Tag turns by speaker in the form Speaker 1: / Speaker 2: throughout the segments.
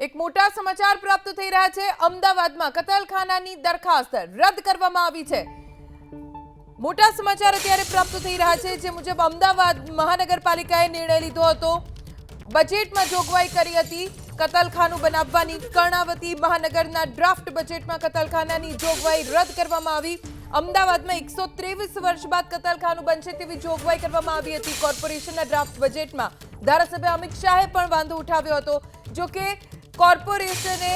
Speaker 1: એક મોટા સમાચાર પ્રાપ્ત થઈ રહ્યા છે। અમદાવાદમાં કતલખાનાની દરખાસ્ત રદ કરવામાં આવી છે। મોટા સમાચાર અત્યારે પ્રાપ્ત થઈ રહ્યા છે, જે મુજબ અમદાવાદ મહાનગરપાલિકાએ નિર્ણય લીધો હતો। બજેટમાં જોગવાઈ કરી હતી કતલખાનું બનાવવાની। કર્ણાવતી મહાનગરના ડ્રાફ્ટ બજેટમાં કતલખાનાની જોગવાઈ રદ કરવામાં આવી। અમદાવાદમાં 123 વર્ષ બાદ કતલખાનું બનશે તેવી જોગવાઈ કરવામાં આવી હતી। કોર્પોરેશનના ડ્રાફ્ટ બજેટમાં ધારાસભ્ય અમિત શાહે પણ વાંધો ઉઠાવ્યો હતો। જો કે કોર્પોરેશને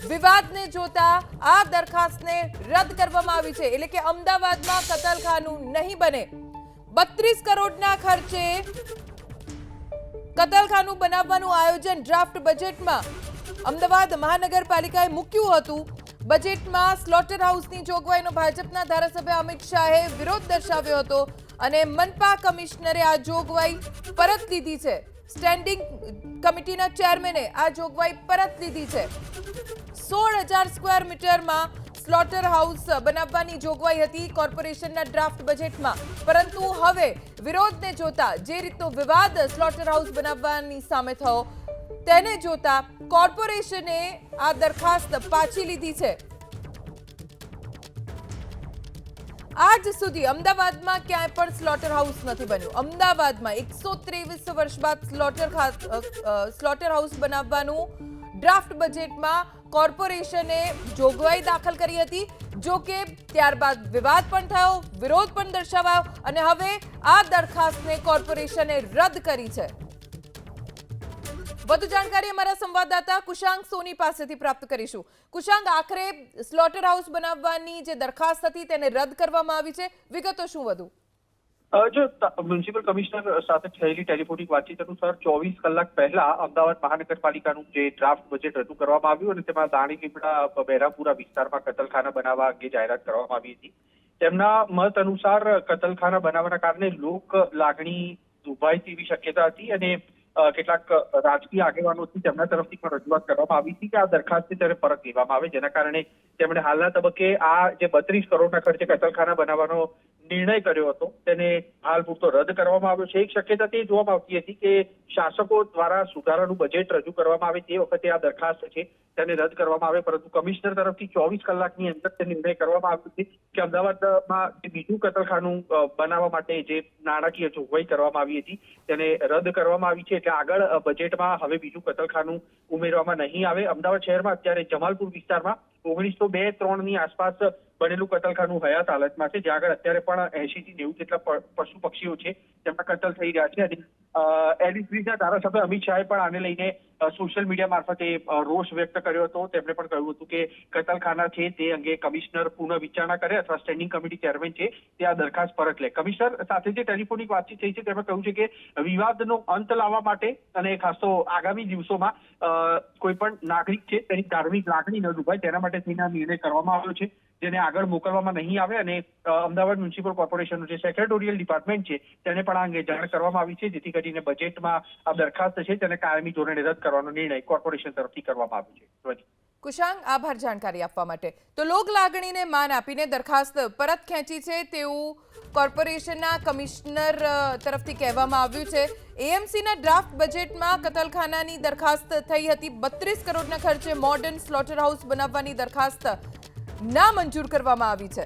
Speaker 1: વિવાદને જોતા આ દરખાસ્તને રદ કરવામાં આવી છે, એટલે કે અમદાવાદમાં કતલખાનું નહીં બને। 32 કરોડના ખર્ચે કતલખાનું બનાવવાનું આયોજન ડ્રાફ્ટ બજેટમાં અમદાવાદ મહાનગરપાલિકાએ મૂક્યું હતું। બજેટમાં સ્લોટર હાઉસની જોગવાઈનો ભાજપના ધારાસભ્ય અમિત શાહે વિરોધ દર્શાવ્યો હતો અને મનપા કમિશનરે આ જોગવાઈ પરત લીધી છે। સ્ટેન્ડિંગ કમિટીના ચેરમેને આ જોગવાઈ પરત લીધી છે। 16,000 સ્ક્વેર મીટરમાં સ્લોટર હાઉસ બનાવવાની જોગવાઈ હતી કોર્પોરેશનના ડ્રાફ્ટ બજેટમાં, પરંતુ હવે વિરોધને જોતા જે રીતનો વિવાદ સ્લોટર હાઉસ બનાવવાની સામે થયો તેને જોતા કોર્પોરેશને આ દરખાસ્ત પાછી લીધી છે। આજ સુધી અમદાવાદમાં ક્યાંય પણ સ્લોટર હાઉસ નથી બન્યું। અમદાવાદમાં 123 વર્ષ બાદ સ્લોટર હાઉસ બનાવવાનું ડ્રાફ્ટ બજેટમાં કોર્પોરેશને જોગવાઈ દાખલ કરી હતી। જો કે ત્યારબાદ વિવાદ પણ થયો, વિરોધ પણ દર્શાવાયો અને હવે આ દરખાસ્તને કોર્પોરેશને રદ કરી છે। વધુ જાણકારી અમારા સંવાદદાતા કુશાંગ સોની પાસેથી પ્રાપ્ત કરીશું। કુશાંગ, આખરે સ્લોટર હાઉસ બનાવવાની જે દરખાસ્ત હતી તેને રદ કરવામાં આવી છે, વિગતો શું વધુ?
Speaker 2: જો મ્યુનિસિપલ કમિશનર સાથે થયેલી ટેલિફોનિક વાતચીત અનુસાર 24 કલાક પહેલા અમદાવાદ મહાનગરપાલિકાનું જે ડ્રાફ્ટ બજેટ રજૂ કરવામાં આવ્યું અને તેમાં દાણી લીમડા બહેરાપુરા વિસ્તારમાં કતલખાના બનાવવા અંગે જાહેરાત કરવામાં આવી હતી। તેમના મત અનુસાર કતલખાના બનાવવાના કારણે લોક લાગણી દુભાય તેવી શક્યતા હતી અને કેટલાક રાજકીય આગેવાનોથી તેમના તરફથી પણ રજૂઆત કરવામાં આવી હતી કે આ દરખાસ્તને ત્યારે પરત લેવામાં આવે, જેના કારણે તેમણે હાલના તબક્કે આ જે 32 કરોડના ખર્ચે કતલખાના બનાવવાનો નિર્ણય કર્યો હતો તેને હાલ પૂરતો રદ કરવામાં આવ્યો છે। એક શક્યતા તે જોવામાં આવતી હતી કે શાસકો દ્વારા સુધારાનું બજેટ રજૂ કરવામાં આવે તે વખતે આ દરખાસ્ત છે તેને રદ કરવામાં આવે, પરંતુ કમિશનર તરફથી 24 કલાકની અંદર તે નિર્ણય કરવામાં આવ્યો છે કે અમદાવાદમાં જે બીજું કતલખાનું બનાવવા માટે જે નાણાકીય જોગવાઈ કરવામાં આવી હતી તેને રદ કરવામાં આવી છે। એટલે આગળ બજેટમાં હવે બીજું કતલખાનું ઉમેરવામાં નહીં આવે। અમદાવાદ શહેરમાં અત્યારે જમાલપુર વિસ્તારમાં 1902-3 ની આસપાસ બનેલું કતલખાનું હયાત હાલતમાં છે, જ્યાં આગળ અત્યારે પણ 80 થી 90 જેટલા પશુ પક્ષીઓ છે તેમના કતલ થઈ રહ્યા છે અને એડીસના ધારાસભ્ય અમિત શાહે પણ આને લઈને સોશિયલ મીડિયા મારફતે રોષ વ્યક્ત કર્યો હતો। તેમણે પણ કહ્યું હતું કે કતલખાના છે તે અંગે કમિશનર પુનઃ વિચારણા કરે અથવા સ્ટેન્ડિંગ કમિટી ચેરમેન છે તે આ દરખાસ્ત પરત લે। કમિશનર સાથે જે ટેલિફોનિક વાતચીત થઈ છે તેમાં કહ્યું છે કે વિવાદનો અંત લાવવા માટે અને ખાસ તો આગામી દિવસોમાં કોઈ પણ નાગરિક છે તેની ધાર્મિક લાગણી ન દુભાય તેના માટે થઈને આ નિર્ણય કરવામાં આવ્યો છે, જેને આગળ મોકલવામાં નહીં આવે અને અમદાવાદ મ્યુનિસિપલ કોર્પોરેશનનું જે સેક્રેટોરિયલ ડિપાર્ટમેન્ટ છે તેને પણ આ અંગે જાણ કરવામાં આવી છે, જેથી કરીને બજેટમાં આ દરખાસ્ત છે તેને કાયમી ધોરણે રદ કરવાનો નિર્ણય કોર્પોરેશન તરફથી કરવામાં આવ્યો છે।
Speaker 1: કુશાંગ, આભાર જાણકારી આપવા માટે। તો લોક લાગણીને માન આપીને દરખાસ્ત પરત ખેંચી છે તેવું કોર્પોરેશનના કમિશનર તરફથી કહેવામાં આવ્યું છે। એએમસીના ડ્રાફ્ટ બજેટમાં કતલખાનાની દરખાસ્ત થઈ હતી। 32 કરોડના ખર્ચે મોડર્ન સ્લોટર હાઉસ બનાવવાની દરખાસ્ત નામંજૂર કરવામાં આવી છે।